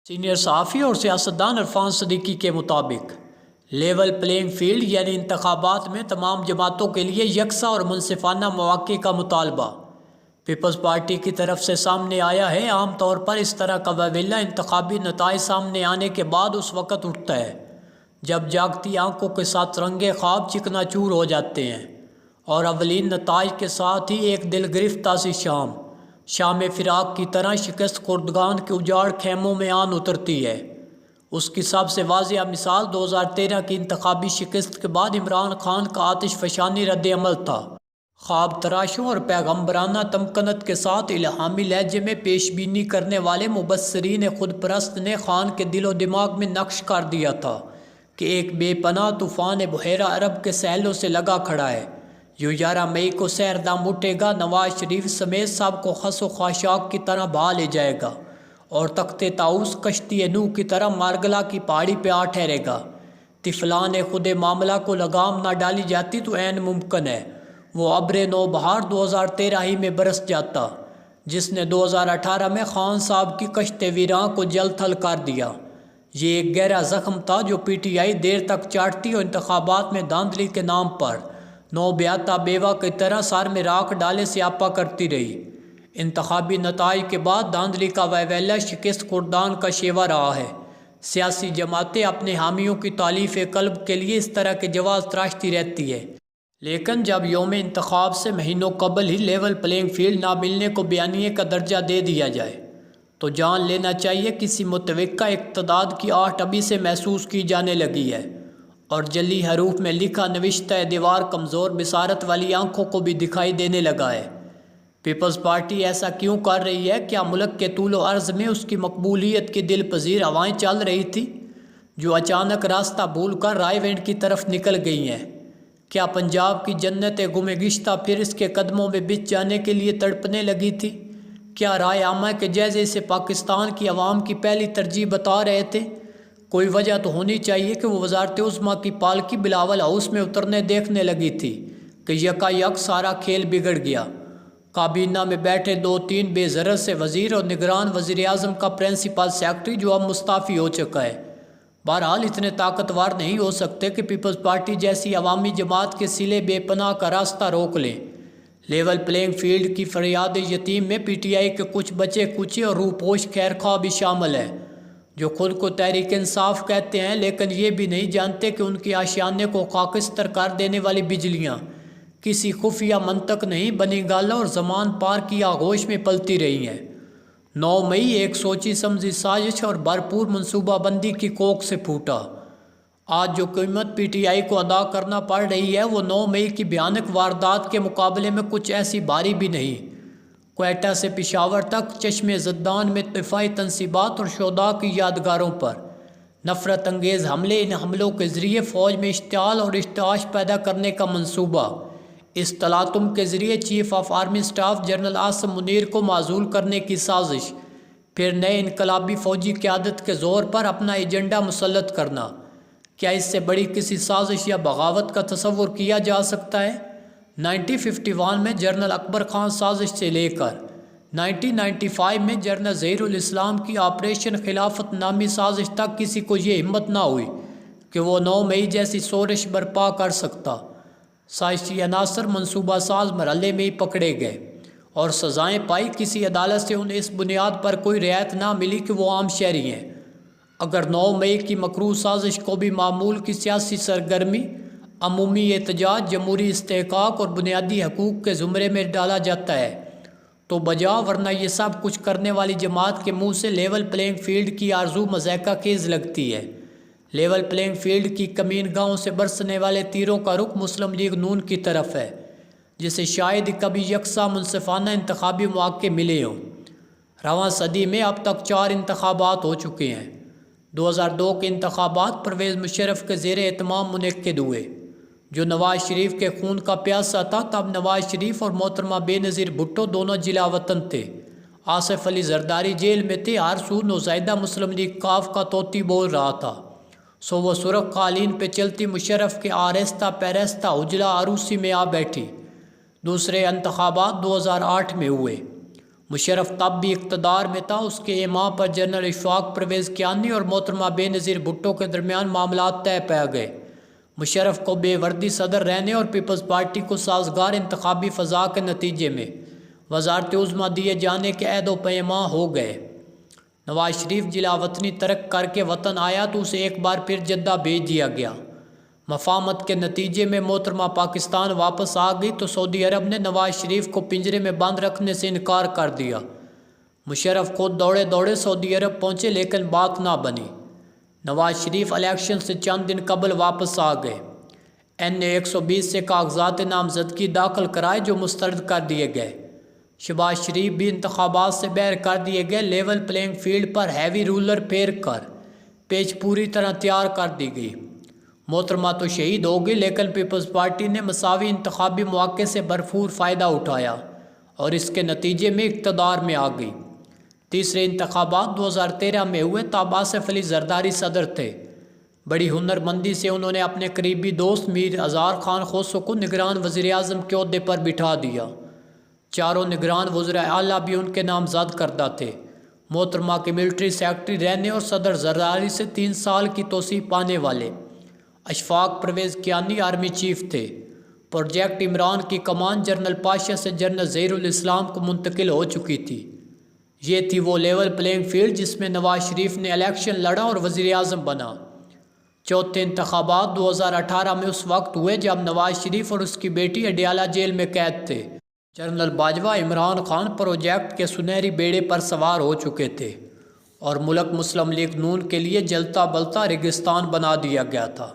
Senior صحافی اور سیاستدان عرفان صدیقی کے مطابق لیول پلینگ فیلڈ یعنی انتخابات میں تمام جماعتوں کے لیے یکساں اور منصفانہ مواقع کا مطالبہ پیپلز پارٹی کی طرف سے سامنے آیا ہے۔ عام طور پر اس طرح کا ویولہ انتخابی نتائج سامنے آنے کے بعد اس وقت اٹھتا ہے جب جاگتی آنکھوں کے ساتھ رنگے خواب چکنا چور ہو جاتے ہیں اور اولین نتائج کے ساتھ ہی ایک دل گرفتہ سی شام فراق کی طرح شکست خوردگان کے اجاڑ خیموں میں آن اترتی ہے۔ اس کی سب سے واضح مثال 2013 کی انتخابی شکست کے بعد عمران خان کا آتش فشانی رد عمل تھا۔ خواب تراشوں اور پیغمبرانہ تمکنت کے ساتھ الہامی لہجے میں پیش بینی کرنے والے مبصرین خود پرست نے خان کے دل و دماغ میں نقش کر دیا تھا کہ ایک بے پناہ طوفان بحیرہ عرب کے سیلوں سے لگا کھڑا ہے جو 11 مئی کو سحردم اٹھے گا، نواز شریف سمیت سب کو خس و خاشاک کی طرح بہا لے جائے گا اور تخت طاؤس کشتی نوح کی طرح مارگلا کی پہاڑی پہ آ ٹھہرے گا۔ طفلان خود معاملہ کو لگام نہ ڈالی جاتی تو عین ممکن ہے وہ ابر نو بہار 2013 ہی میں برس جاتا جس نے 2018 میں خان صاحب کی کشت ویراں کو جل تھل کر دیا۔ یہ ایک گہرا زخم تھا جو پی ٹی آئی دیر تک چاٹتی اور انتخابات میں دھاندلی کے نام پر نو بیاتہ بیوہ کی طرح سر میں راکھ ڈالے سیاپا کرتی رہی۔ انتخابی نتائج کے بعد دھاندلی کا ویولہ شکست خوردان کا شیوا رہا ہے۔ سیاسی جماعتیں اپنے حامیوں کی تالیف قلب کے لیے اس طرح کے جواز تراشتی رہتی ہے، لیکن جب یوم انتخاب سے مہینوں قبل ہی لیول پلینگ فیلڈ نہ ملنے کو بیانیے کا درجہ دے دیا جائے تو جان لینا چاہیے کسی متوقع اقتدار کی آہٹ ابھی سے محسوس کی جانے لگی ہے اور جلی حروف میں لکھا نوشتہ دیوار کمزور بصارت والی آنکھوں کو بھی دکھائی دینے لگا ہے۔ پیپلز پارٹی ایسا کیوں کر رہی ہے؟ کیا ملک کے طول و عرض میں اس کی مقبولیت کی دل پذیر ہوائیں چل رہی تھی جو اچانک راستہ بھول کر رائے وینڈ کی طرف نکل گئی ہیں؟ کیا پنجاب کی جنت گم گشتہ پھر اس کے قدموں میں بچ جانے کے لیے تڑپنے لگی تھی؟ کیا رائے عامہ کے جائزے سے پاکستان کی عوام کی پہلی ترجیح بتا رہے تھے؟ کوئی وجہ تو ہونی چاہیے کہ وہ وزارت عظمیٰ کی پالکی بلاول ہاؤس میں اترنے دیکھنے لگی تھی کہ یکا سارا کھیل بگڑ گیا۔ کابینہ میں بیٹھے 2-3 بے ضرر سے وزیر اور نگران وزیر اعظم کا پرنسپل سیکرٹری جو اب مستعفی ہو چکا ہے بہرحال اتنے طاقتور نہیں ہو سکتے کہ پیپلز پارٹی جیسی عوامی جماعت کے سلے بے پناہ کا راستہ روک لیں۔ لیول پلینگ فیلڈ کی فریاد یتیم میں پی ٹی آئی کے کچھ بچے کچے اور روپوش خیرخواہ بھی شامل ہیں جو خود کو تحریک انصاف کہتے ہیں لیکن یہ بھی نہیں جانتے کہ ان کی آشیانے کو خاکستر کر دینے والی بجلیاں کسی خفیہ منطق نہیں بنی گالہ اور زمان پار کی آغوش میں پلتی رہی ہیں۔ 9 مئی ایک سوچی سمجھی سازش اور بھرپور منصوبہ بندی کی کوکھ سے پھوٹا۔ آج جو قیمت پی ٹی آئی کو ادا کرنا پڑ رہی ہے وہ 9 مئی کی بھیانک واردات کے مقابلے میں کچھ ایسی بھاری بھی نہیں۔ کوئٹہ سے پشاور تک چشم زدان میں دفاعی تنصیبات اور شہداء کی یادگاروں پر نفرت انگیز حملے، ان حملوں کے ذریعے فوج میں اشتعال اور ارتعاش پیدا کرنے کا منصوبہ، اس تلاطم کے ذریعے chief of army staff general Asim Munir کو معزول کرنے کی سازش، پھر نئے انقلابی فوجی قیادت کے زور پر اپنا ایجنڈا مسلط کرنا، کیا اس سے بڑی کسی سازش یا بغاوت کا تصور کیا جا سکتا ہے؟ 1951 میں جنرل اکبر خان سازش سے لے کر 1995 میں جنرل ظہیر الاسلام کی آپریشن خلافت نامی سازش تک کسی کو یہ ہمت نہ ہوئی کہ وہ 9 مئی جیسی شورش برپا کر سکتا۔ سازشی عناصر منصوبہ ساز مرحلے میں ہی پکڑے گئے اور سزائیں پائی۔ کسی عدالت سے انہیں اس بنیاد پر کوئی رعایت نہ ملی کہ وہ عام شہری ہیں۔ اگر 9 مئی کی مکروہ سازش کو بھی معمول کی سیاسی سرگرمی، عمومی احتجاج، جمہوری استحقاق اور بنیادی حقوق کے زمرے میں ڈالا جاتا ہے تو بجا، ورنہ یہ سب کچھ کرنے والی جماعت کے منہ سے لیول پلینگ فیلڈ کی آرزو مضحکہ خیز لگتی ہے۔ لیول پلینگ فیلڈ کی کمین گاہوں سے برسنے والے تیروں کا رخ مسلم لیگ نون کی طرف ہے جسے شاید کبھی یکساں منصفانہ انتخابی مواقع ملے ہوں۔ رواں صدی میں اب تک 4 انتخابات ہو چکے ہیں۔ 2002 کے انتخابات پرویز مشرف کے زیر اہتمام منعقد ہوئے جو نواز شریف کے خون کا پیاسہ تھا۔ تب نواز شریف اور محترمہ بے نظیر بھٹو دونوں جلا وطن تھے۔ آصف علی زرداری جیل میں تھے۔ ہر سو نوزائیدہ مسلم لیگ کاف کا طوطی بول رہا تھا، سو وہ سرخ قالین پہ چلتی مشرف کے آرستہ پیرستہ اجلا عروسی میں آ بیٹھی۔ دوسرے انتخابات 2008 میں ہوئے۔ مشرف تب بھی اقتدار میں تھا۔ اس کے اماں پر جنرل اشفاق پرویز کیانی اور محترمہ بے نظیر بھٹو کے درمیان معاملات طے پا گئے۔ مشرف کو بے وردی صدر رہنے اور پیپلز پارٹی کو سازگار انتخابی فضا کے نتیجے میں وزارت عظمیٰ دیے جانے کے عہد و پیماں ہو گئے۔ نواز شریف جلا وطنی ترک کر کے وطن آیا تو اسے ایک بار پھر جدہ بھیج دیا گیا۔ مفاہمت کے نتیجے میں محترمہ پاکستان واپس آ گئی تو سعودی عرب نے نواز شریف کو پنجرے میں بند رکھنے سے انکار کر دیا۔ مشرف خود دوڑے دوڑے سعودی عرب پہنچے لیکن بات نہ بنی۔ نواز شریف الیکشن سے چند دن قبل واپس آ گئے۔ NA 120 سے کاغذات نامزدگی داخل کرائے جو مسترد کر دیے گئے۔ شہباز شریف بھی انتخابات سے باہر کر دیے گئے۔ لیول پلینگ فیلڈ پر ہیوی رولر پھیر کر پیچ پوری طرح تیار کر دی گئی۔ محترمہ تو شہید ہو گئی لیکن پیپلز پارٹی نے مساوی انتخابی مواقع سے بھرپور فائدہ اٹھایا اور اس کے نتیجے میں اقتدار میں آ گئی۔ تیسرے انتخابات 2013 میں ہوئے تب آصف علی زرداری صدر تھے۔ بڑی ہنرمندی سے انہوں نے اپنے قریبی دوست میر اظہار خان خسرو کو نگران وزیر اعظم کے عہدے پر بٹھا دیا۔ چاروں نگران وزراء اعلیٰ بھی ان کے نامزد کردہ تھے۔ محترمہ کے ملٹری سیکرٹری رہنے اور صدر زرداری سے 3 سال کی توسیع پانے والے اشفاق پرویز کیانی آرمی چیف تھے۔ پروجیکٹ عمران کی کمان جنرل پاشا سے جنرل ظہیر الاسلام کو منتقل ہو چکی تھی۔ یہ تھی وہ لیول پلینگ فیلڈ جس میں نواز شریف نے الیکشن لڑا اور وزیر اعظم بنا۔ چوتھے انتخابات 2018 میں اس وقت ہوئے جب نواز شریف اور اس کی بیٹی اڈیالہ جیل میں قید تھے۔ جنرل باجوہ عمران خان پروجیکٹ کے سنہری بیڑے پر سوار ہو چکے تھے اور ملک مسلم لیگ نون کے لیے جلتا بلتا ریگستان بنا دیا گیا تھا۔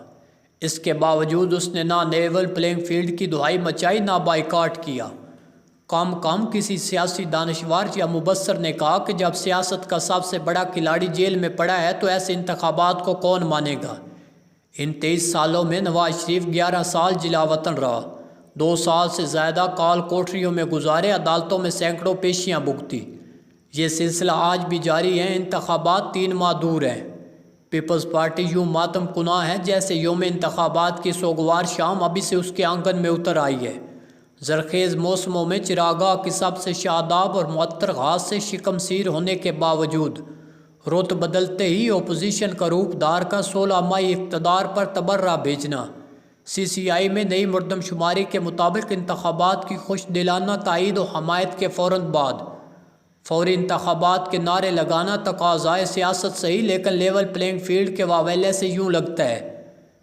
اس کے باوجود اس نے نہ لیول پلینگ فیلڈ کی دہائی مچائی نہ بائیکاٹ کیا۔ کم کسی سیاسی دانشور یا مبصر نے کہا کہ جب سیاست کا سب سے بڑا کھلاڑی جیل میں پڑا ہے تو ایسے انتخابات کو کون مانے گا۔ ان 23 سالوں میں نواز شریف 11 سال جلا وطن رہا، 2 سال سے زیادہ کال کوٹریوں میں گزارے، عدالتوں میں سینکڑوں پیشیاں بھگتی۔ یہ سلسلہ آج بھی جاری ہے۔ انتخابات 3 ماہ دور ہیں۔ پیپلز پارٹی یوں ماتم کناں ہے جیسے یوم انتخابات کی سوگوار شام ابھی سے اس کے آنگن میں اتر آئی ہے۔ زرخیز موسموں میں چراگاہ کی سب سے شاداب اور معطر گھاس سے شکم سیر ہونے کے باوجود رت بدلتے ہی اپوزیشن کا روپ دار کا 16 مئی اقتدار پر تبرہ بھیجنا، CCI میں نئی مردم شماری کے مطابق انتخابات کی خوش دلانہ تائید و حمایت کے فوراً بعد فوری انتخابات کے نعرے لگانا تقاضائے سیاست صحیح، لیکن لیول پلینگ فیلڈ کے واویلے سے یوں لگتا ہے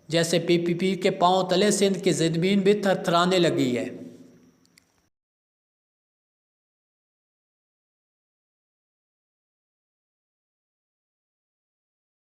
جیسے PPP کے پاؤں تلے سندھ کی زمین بھی تھرتھرانے لگی ہے۔